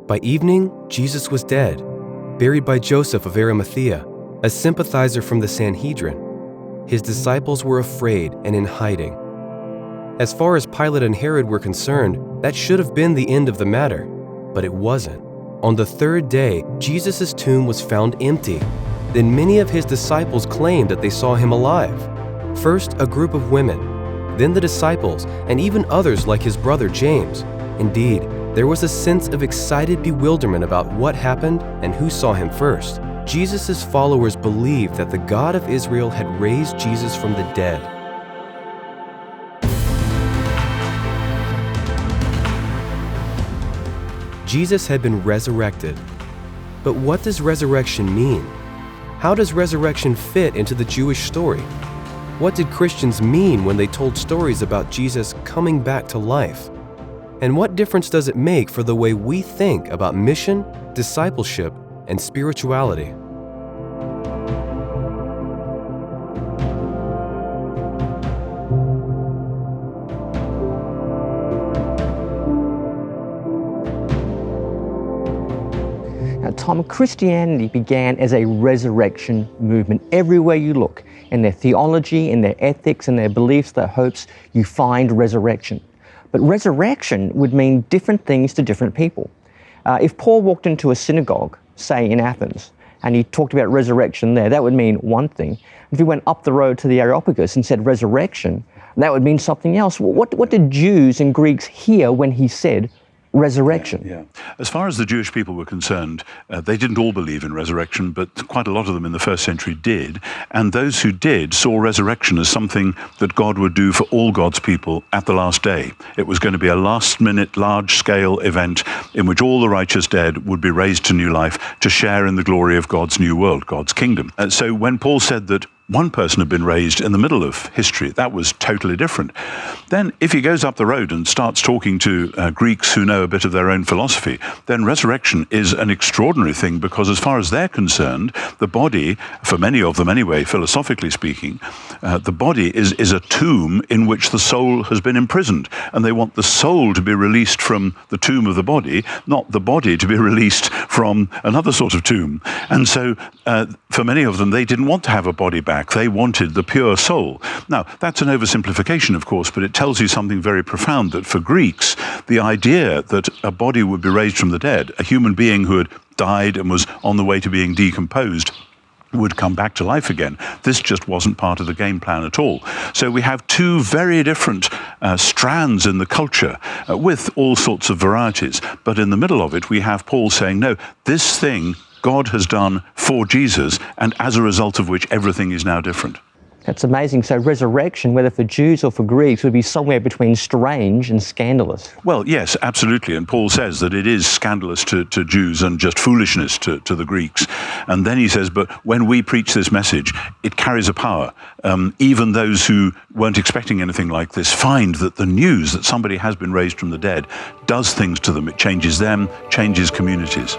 By evening, Jesus was dead, buried by Joseph of Arimathea, a sympathizer from the Sanhedrin. His disciples were afraid and in hiding. As far as Pilate and Herod were concerned, that should have been the end of the matter, but it wasn't. On the third day, Jesus' tomb was found empty. Then many of his disciples claimed that they saw him alive. First, a group of women, then the disciples, and even others like his brother James. Indeed, there was a sense of excited bewilderment about what happened and who saw him first. Jesus' followers believed that the God of Israel had raised Jesus from the dead. Jesus had been resurrected. But what does resurrection mean? How does resurrection fit into the Jewish story? What did Christians mean when they told stories about Jesus coming back to life? And what difference does it make for the way we think about mission, discipleship, and spirituality? Tom, Christianity began as a resurrection movement. Everywhere you look, in their theology, in their ethics, in their beliefs, their hopes, you find resurrection. But resurrection would mean different things to different people. If Paul walked into a synagogue, say in Athens, and he talked about resurrection there, that would mean one thing. If he went up the road to the Areopagus and said resurrection, that would mean something else. What did Jews and Greeks hear when he said resurrection? Yeah. As far as the Jewish people were concerned, they didn't all believe in resurrection, but quite a lot of them in the first century did. And those who did saw resurrection as something that God would do for all God's people at the last day. It was going to be a last-minute, large-scale event in which all the righteous dead would be raised to new life to share in the glory of God's new world, God's kingdom. So when Paul said that one person had been raised in the middle of history, that was totally different. Then if he goes up the road and starts talking to Greeks who know a bit of their own philosophy, then resurrection is an extraordinary thing, because as far as they're concerned, the body, for many of them anyway, philosophically speaking, the body is a tomb in which the soul has been imprisoned. And they want the soul to be released from the tomb of the body, not the body to be released from another sort of tomb. And so for many of them, they didn't want to have a body back. They wanted the pure soul. Now, that's an oversimplification, of course, but it tells you something very profound, that for Greeks, the idea that a body would be raised from the dead, a human being who had died and was on the way to being decomposed, would come back to life again. This just wasn't part of the game plan at all. So we have two very different strands in the culture with all sorts of varieties. But in the middle of it, we have Paul saying, no, this thing God has done for Jesus, and as a result of which everything is now different. That's amazing. So resurrection, whether for Jews or for Greeks, would be somewhere between strange and scandalous. Well, yes, absolutely. And Paul says that it is scandalous to Jews and just foolishness to the Greeks. And then he says, but when we preach this message, it carries a power. Even those who weren't expecting anything like this find that the news that somebody has been raised from the dead does things to them. It changes them, changes communities.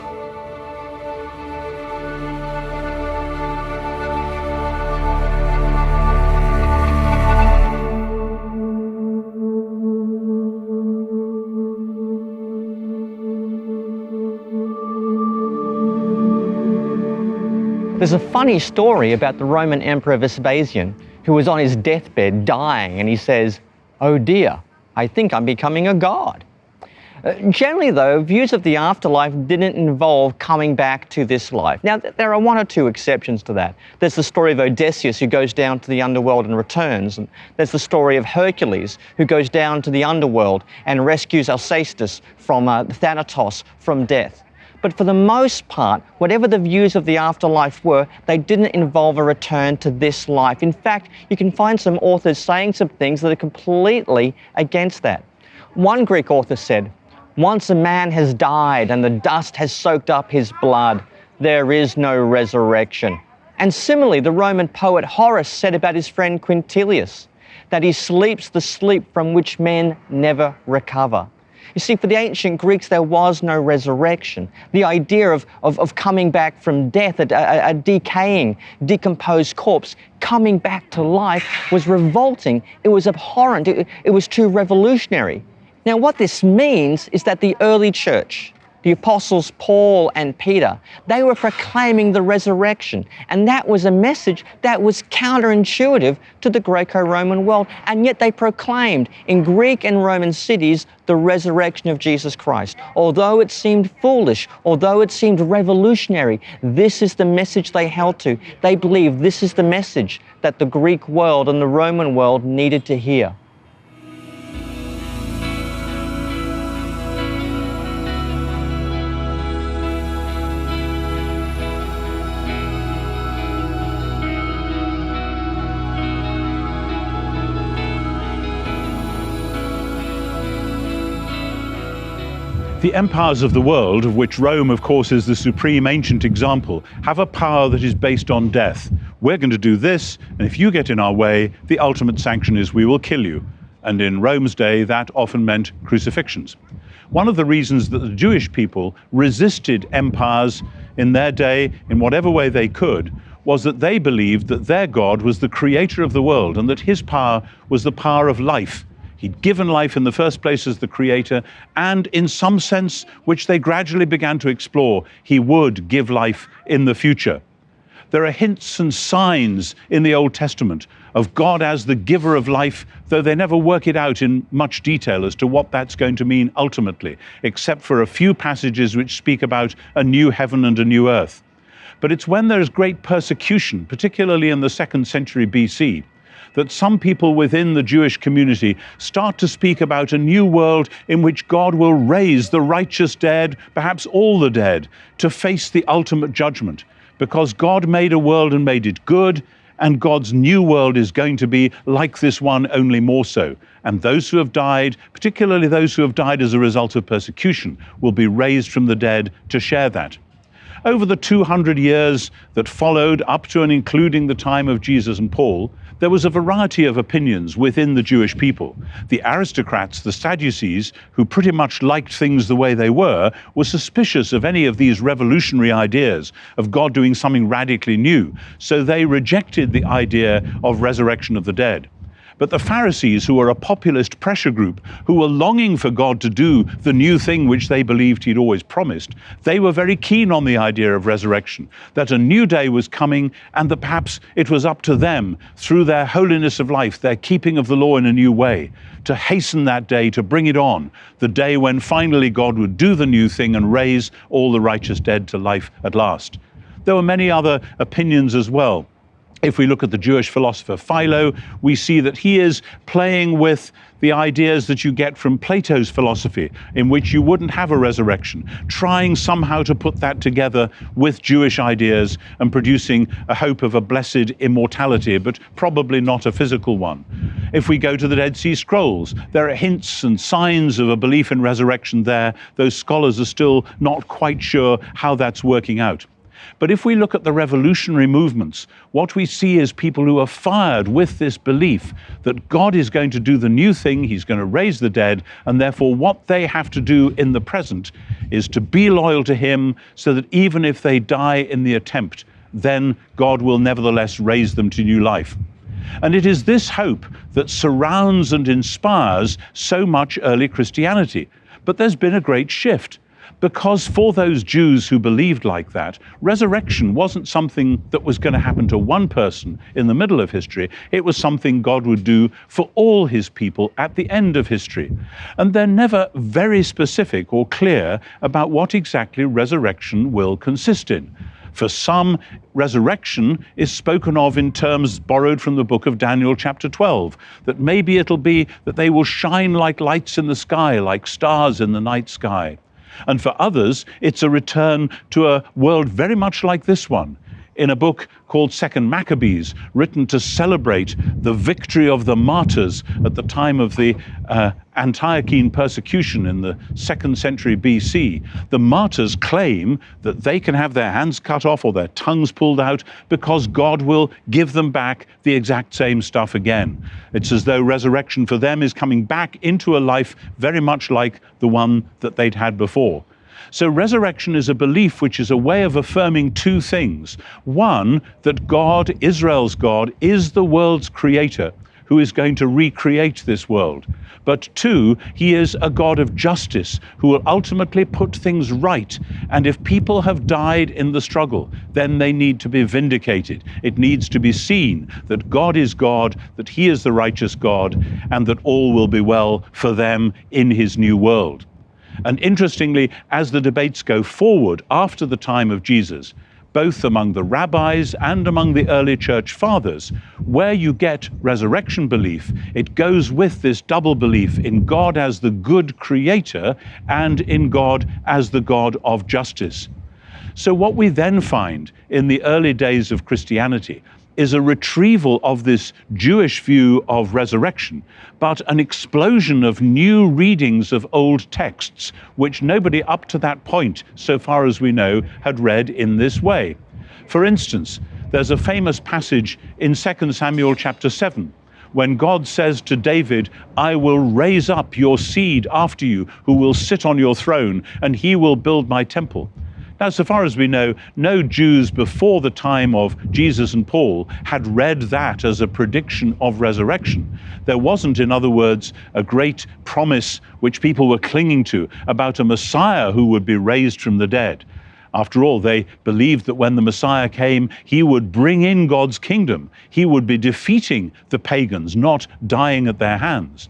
There's a funny story about the Roman Emperor Vespasian, who was on his deathbed dying, and he says, "Oh dear, I think I'm becoming a god." Generally though, views of the afterlife didn't involve coming back to this life. Now, there are one or two exceptions to that. There's the story of Odysseus, who goes down to the underworld and returns. And there's the story of Hercules, who goes down to the underworld and rescues Alcestis from Thanatos from death. But for the most part, whatever the views of the afterlife were, they didn't involve a return to this life. In fact, you can find some authors saying some things that are completely against that. One Greek author said, "Once a man has died and the dust has soaked up his blood, there is no resurrection." And similarly, the Roman poet Horace said about his friend Quintilius, that he sleeps the sleep from which men never recover. You see, for the ancient Greeks, there was no resurrection. The idea of coming back from death, a decaying, decomposed corpse, coming back to life was revolting. It was abhorrent. It was too revolutionary. Now, what this means is that the early church, The apostles Paul and Peter, they were proclaiming the resurrection. And that was a message that was counterintuitive to the Greco-Roman world. And yet they proclaimed in Greek and Roman cities the resurrection of Jesus Christ. Although it seemed foolish, although it seemed revolutionary, this is the message they held to. They believed this is the message that the Greek world and the Roman world needed to hear. The empires of the world, of which Rome, of course, is the supreme ancient example, have a power that is based on death. We're going to do this, and if you get in our way, the ultimate sanction is we will kill you. And in Rome's day, that often meant crucifixions. One of the reasons that the Jewish people resisted empires in their day, in whatever way they could, was that they believed that their God was the creator of the world and that his power was the power of life. He'd given life in the first place as the creator, and in some sense, which they gradually began to explore, he would give life in the future. There are hints and signs in the Old Testament of God as the giver of life, though they never work it out in much detail as to what that's going to mean ultimately, except for a few passages which speak about a new heaven and a new earth. But it's when there's great persecution, particularly in the 2nd century BC, that some people within the Jewish community start to speak about a new world in which God will raise the righteous dead, perhaps all the dead, to face the ultimate judgment. Because God made a world and made it good, and God's new world is going to be like this one, only more so. And those who have died, particularly those who have died as a result of persecution, will be raised from the dead to share that. Over the 200 years that followed, up to and including the time of Jesus and Paul, there was a variety of opinions within the Jewish people. The aristocrats, the Sadducees, who pretty much liked things the way they were suspicious of any of these revolutionary ideas of God doing something radically new. So they rejected the idea of resurrection of the dead. But the Pharisees, who were a populist pressure group, who were longing for God to do the new thing which they believed he'd always promised, they were very keen on the idea of resurrection, that a new day was coming and that perhaps it was up to them, through their holiness of life, their keeping of the law in a new way, to hasten that day, to bring it on, the day when finally God would do the new thing and raise all the righteous dead to life at last. There were many other opinions as well. If we look at the Jewish philosopher Philo, we see that he is playing with the ideas that you get from Plato's philosophy, in which you wouldn't have a resurrection, trying somehow to put that together with Jewish ideas and producing a hope of a blessed immortality, but probably not a physical one. If we go to the Dead Sea Scrolls, there are hints and signs of a belief in resurrection there. Those scholars are still not quite sure how that's working out. But if we look at the revolutionary movements, what we see is people who are fired with this belief that God is going to do the new thing, he's going to raise the dead, and therefore what they have to do in the present is to be loyal to him, so that even if they die in the attempt, then God will nevertheless raise them to new life. And it is this hope that surrounds and inspires so much early Christianity. But there's been a great shift. Because for those Jews who believed like that, resurrection wasn't something that was going to happen to one person in the middle of history. It was something God would do for all his people at the end of history. And they're never very specific or clear about what exactly resurrection will consist in. For some, resurrection is spoken of in terms borrowed from the book of Daniel chapter 12, that maybe it'll be that they will shine like lights in the sky, like stars in the night sky. And for others, it's a return to a world very much like this one. In a book called 2nd Maccabees, written to celebrate the victory of the martyrs at the time of the Antiochene persecution in the 2nd century BC, the martyrs claim that they can have their hands cut off or their tongues pulled out because God will give them back the exact same stuff again. It's as though resurrection for them is coming back into a life very much like the one that they'd had before. So resurrection is a belief which is a way of affirming two things. One, that God, Israel's God, is the world's creator, who is going to recreate this world. But two, he is a God of justice who will ultimately put things right. And if people have died in the struggle, then they need to be vindicated. It needs to be seen that God is God, that he is the righteous God, and that all will be well for them in his new world. And interestingly, as the debates go forward after the time of Jesus, both among the rabbis and among the early church fathers, where you get resurrection belief, it goes with this double belief in God as the good creator and in God as the God of justice. So what we then find in the early days of Christianity is a retrieval of this Jewish view of resurrection, but an explosion of new readings of old texts, which nobody up to that point, so far as we know, had read in this way. For instance, there's a famous passage in 2 Samuel chapter 7, when God says to David, "I will raise up your seed after you, who will sit on your throne, and he will build my temple." Now, so far as we know, no Jews before the time of Jesus and Paul had read that as a prediction of resurrection. There wasn't, in other words, a great promise which people were clinging to about a Messiah who would be raised from the dead. After all, they believed that when the Messiah came, he would bring in God's kingdom. He would be defeating the pagans, not dying at their hands.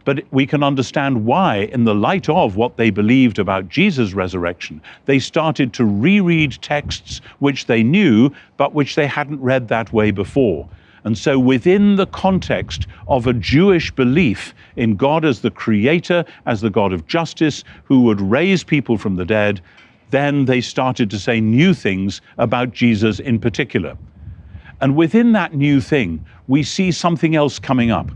But we can understand why, in the light of what they believed about Jesus' resurrection, they started to reread texts which they knew, but which they hadn't read that way before. And so within the context of a Jewish belief in God as the creator, as the God of justice, who would raise people from the dead, then they started to say new things about Jesus in particular. And within that new thing, we see something else coming up.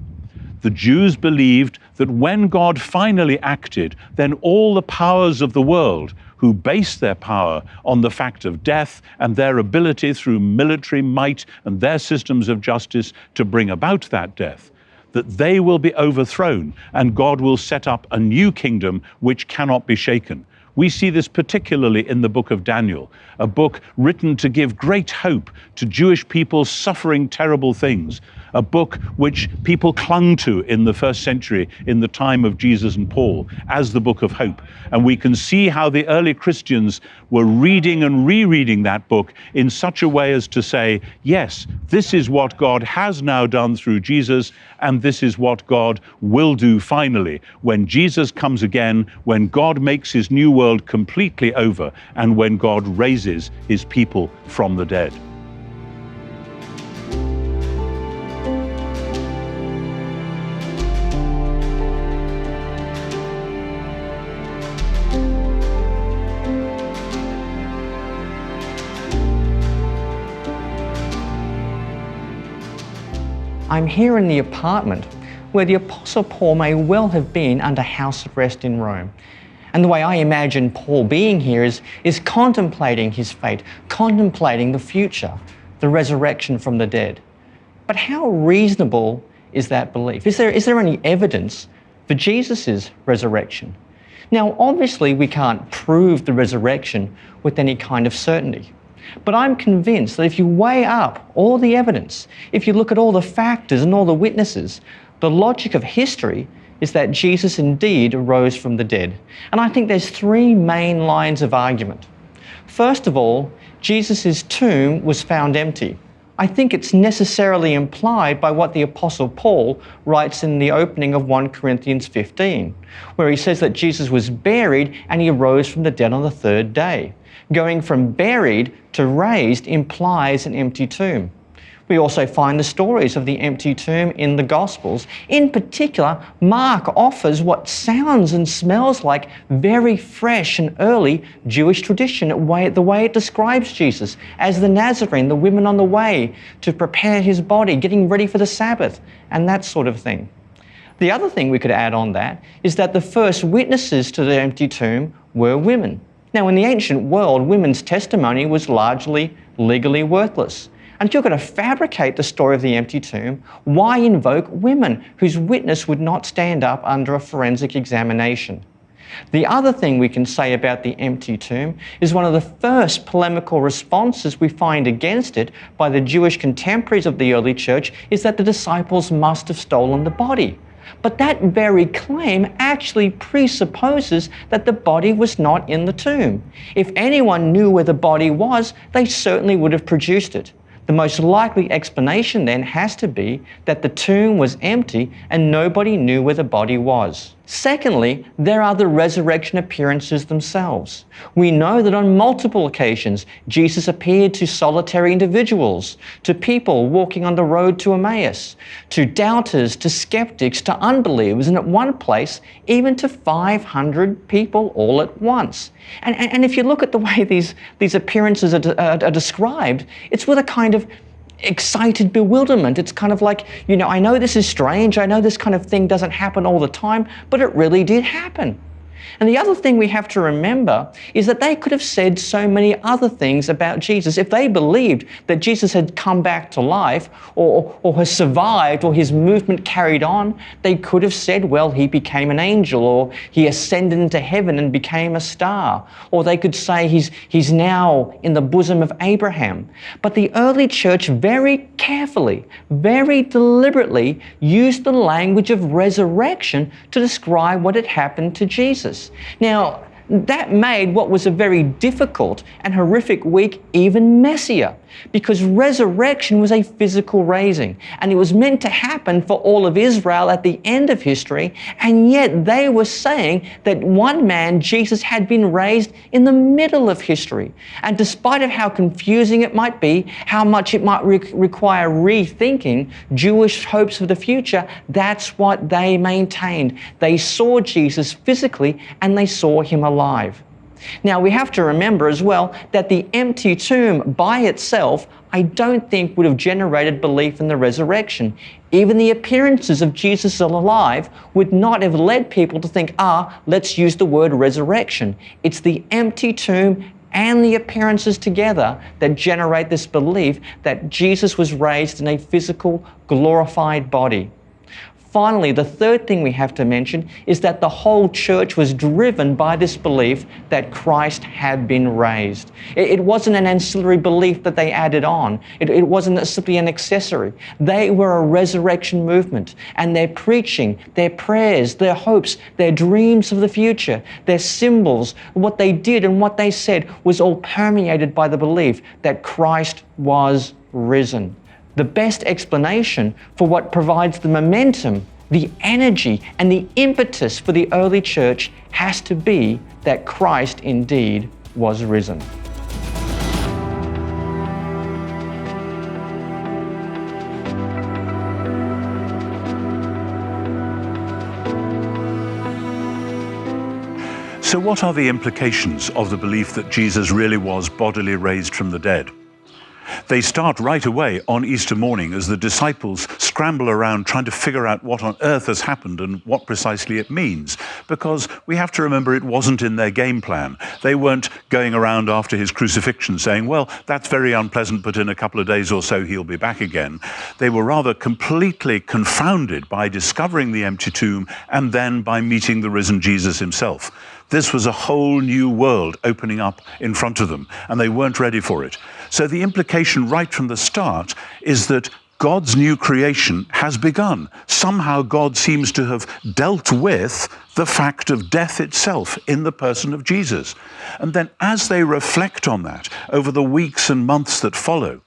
The Jews believed that when God finally acted, then all the powers of the world, who based their power on the fact of death and their ability through military might and their systems of justice to bring about that death, that they will be overthrown and God will set up a new kingdom which cannot be shaken. We see this particularly in the book of Daniel, a book written to give great hope to Jewish people suffering terrible things, a book which people clung to in the first century in the time of Jesus and Paul as the book of hope. And we can see how the early Christians were reading and rereading that book in such a way as to say, yes, this is what God has now done through Jesus, and this is what God will do finally when Jesus comes again, when God makes his new world completely over, and when God raises his people from the dead. I'm here in the apartment where the Apostle Paul may well have been under house arrest in Rome. And the way I imagine Paul being here is contemplating his fate, contemplating the future, the resurrection from the dead. But how reasonable is that belief? Is there any evidence for Jesus' resurrection? Now, obviously, we can't prove the resurrection with any kind of certainty. But I'm convinced that if you weigh up all the evidence, if you look at all the factors and all the witnesses, the logic of history is that Jesus indeed arose from the dead. And I think there's three main lines of argument. First of all, Jesus' tomb was found empty. I think it's necessarily implied by what the Apostle Paul writes in the opening of 1 Corinthians 15, where he says that Jesus was buried and he arose from the dead on the third day. Going from buried to raised implies an empty tomb. We also find the stories of the empty tomb in the Gospels. In particular, Mark offers what sounds and smells like very fresh and early Jewish tradition, the way it describes Jesus as the Nazarene, the women on the way to prepare his body, getting ready for the Sabbath, and that sort of thing. The other thing we could add on that is that the first witnesses to the empty tomb were women. Now, in the ancient world, women's testimony was largely legally worthless. And if you're going to fabricate the story of the empty tomb, why invoke women whose witness would not stand up under a forensic examination? The other thing we can say about the empty tomb is one of the first polemical responses we find against it by the Jewish contemporaries of the early church is that the disciples must have stolen the body. But that very claim actually presupposes that the body was not in the tomb. If anyone knew where the body was, they certainly would have produced it. The most likely explanation then has to be that the tomb was empty and nobody knew where the body was. Secondly, there are the resurrection appearances themselves. We know that on multiple occasions, Jesus appeared to solitary individuals, to people walking on the road to Emmaus, to doubters, to skeptics, to unbelievers, and at one place, even to 500 people all at once. And if you look at the way these appearances are described, it's with a kind of excited bewilderment. It's kind of like, I know this is strange, I know this kind of thing doesn't happen all the time, but it really did happen. And the other thing we have to remember is that they could have said so many other things about Jesus. If they believed that Jesus had come back to life or has survived or his movement carried on, they could have said, well, he became an angel, or he ascended into heaven and became a star. Or they could say he's now in the bosom of Abraham. But the early church very carefully, very deliberately used the language of resurrection to describe what had happened to Jesus. Now, that made what was a very difficult and horrific week even messier, because resurrection was a physical raising, and it was meant to happen for all of Israel at the end of history, and yet they were saying that one man, Jesus, had been raised in the middle of history. And despite of how confusing it might be, how much it might require rethinking Jewish hopes of the future, that's what they maintained. They saw Jesus physically, and they saw him alive. Now, we have to remember as well that the empty tomb by itself, I don't think would have generated belief in the resurrection. Even the appearances of Jesus alive would not have led people to think, let's use the word resurrection. It's the empty tomb and the appearances together that generate this belief that Jesus was raised in a physical, glorified body. Finally, the third thing we have to mention is that the whole church was driven by this belief that Christ had been raised. It wasn't an ancillary belief that they added on. It wasn't simply an accessory. They were a resurrection movement, and their preaching, their prayers, their hopes, their dreams of the future, their symbols, what they did and what they said was all permeated by the belief that Christ was risen. The best explanation for what provides the momentum, the energy, and the impetus for the early church has to be that Christ indeed was risen. So what are the implications of the belief that Jesus really was bodily raised from the dead? They start right away on Easter morning as the disciples scramble around trying to figure out what on earth has happened and what precisely it means. Because we have to remember it wasn't in their game plan. They weren't going around after his crucifixion saying, well, that's very unpleasant, but in a couple of days or so he'll be back again. They were rather completely confounded by discovering the empty tomb and then by meeting the risen Jesus himself. This was a whole new world opening up in front of them, and they weren't ready for it. So the implication right from the start is that God's new creation has begun. Somehow God seems to have dealt with the fact of death itself in the person of Jesus. And then as they reflect on that over the weeks and months that follow,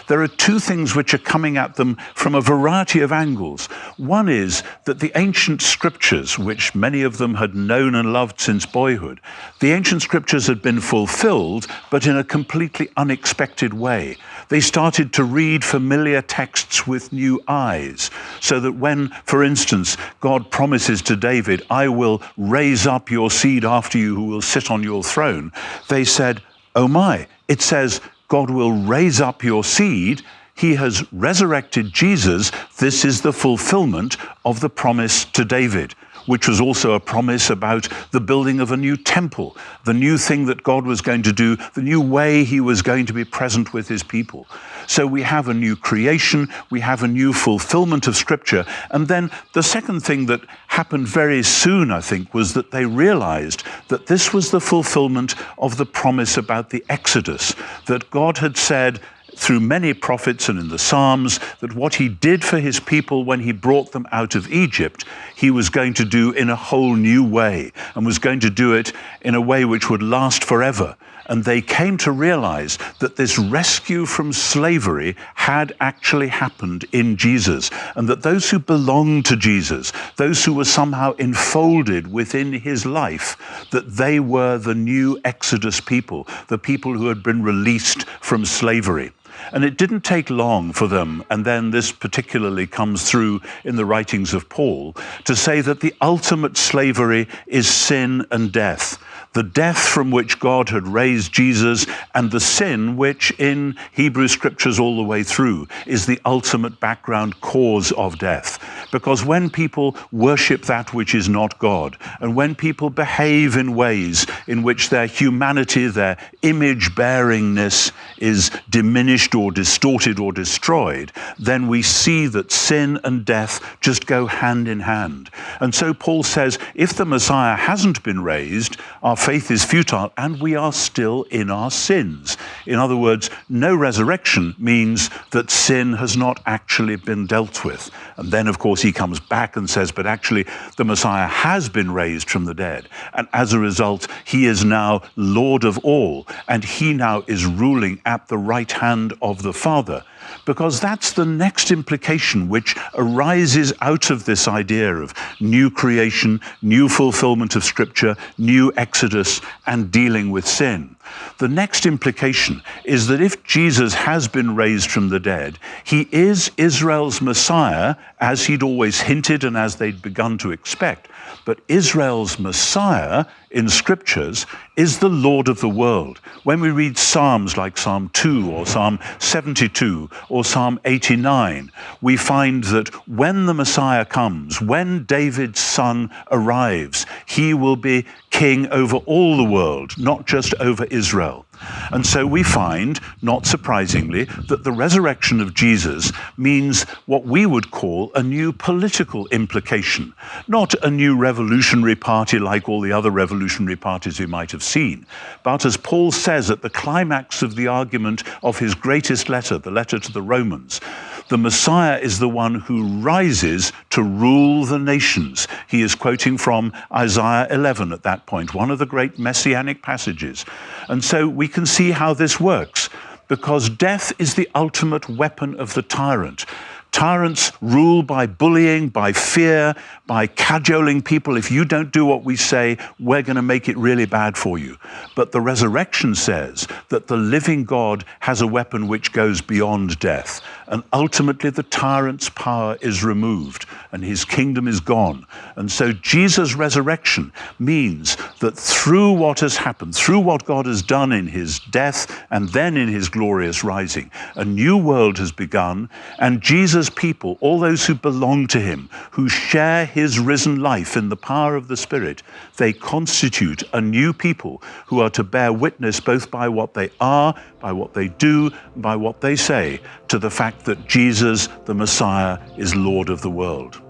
there are two things which are coming at them from a variety of angles. One is that the ancient scriptures, which many of them had known and loved since boyhood, the ancient scriptures had been fulfilled, but in a completely unexpected way. They started to read familiar texts with new eyes, so that when, for instance, God promises to David, I will raise up your seed after you who will sit on your throne, they said, oh my, it says, God will raise up your seed. He has resurrected Jesus. This is the fulfillment of the promise to David. which was also a promise about the building of a new temple, the new thing that God was going to do, the new way he was going to be present with his people. So we have a new creation, we have a new fulfillment of Scripture. And then the second thing that happened very soon, I think, was that they realized that this was the fulfillment of the promise about the Exodus, that God had said through many prophets and in the Psalms that what he did for his people when he brought them out of Egypt, he was going to do in a whole new way, and was going to do it in a way which would last forever. And they came to realize that this rescue from slavery had actually happened in Jesus, and that those who belonged to Jesus, those who were somehow enfolded within his life, that they were the new Exodus people, the people who had been released from slavery. And it didn't take long for them, and then this particularly comes through in the writings of Paul, to say that the ultimate slavery is sin and death. The death from which God had raised Jesus, and the sin which in Hebrew scriptures all the way through is the ultimate background cause of death. Because when people worship that which is not God, and when people behave in ways in which their humanity, their image-bearingness is diminished or distorted or destroyed, then we see that sin and death just go hand in hand. And so Paul says, if the Messiah hasn't been raised, our faith is futile and we are still in our sins. In other words, no resurrection means that sin has not actually been dealt with. And then, of course, he comes back and says, but actually the Messiah has been raised from the dead. And as a result, he is now Lord of all, and he now is ruling at the right hand of the Father. Because that's the next implication which arises out of this idea of new creation, new fulfillment of Scripture, new Exodus, and dealing with sin. The next implication is that if Jesus has been raised from the dead, he is Israel's Messiah, as he'd always hinted and as they'd begun to expect. But Israel's Messiah in Scriptures is the Lord of the world. When we read Psalms like Psalm 2 or Psalm 72 or Psalm 89, we find that when the Messiah comes, when David's son arrives, he will be king over all the world, not just over Israel. And so we find, not surprisingly, that the resurrection of Jesus means what we would call a new political implication, not a new revolutionary party like all the other revolutionary parties we might have seen, but as Paul says at the climax of the argument of his greatest letter, the letter to the Romans, the Messiah is the one who rises to rule the nations. He is quoting from Isaiah 11 at that point, one of the great messianic passages. And so we can see how this works, because death is the ultimate weapon of the tyrant. Tyrants rule by bullying, by fear, by cajoling people. If you don't do what we say, we're going to make it really bad for you. But the resurrection says that the living God has a weapon which goes beyond death. And ultimately the tyrant's power is removed and his kingdom is gone. And so Jesus' resurrection means that through what has happened, through what God has done in his death and then in his glorious rising, a new world has begun, and Jesus' people, all those who belong to him, who share his risen life in the power of the Spirit, they constitute a new people who are to bear witness both by what they are, by what they do, by what they say, to the fact that Jesus, the Messiah, is Lord of the world.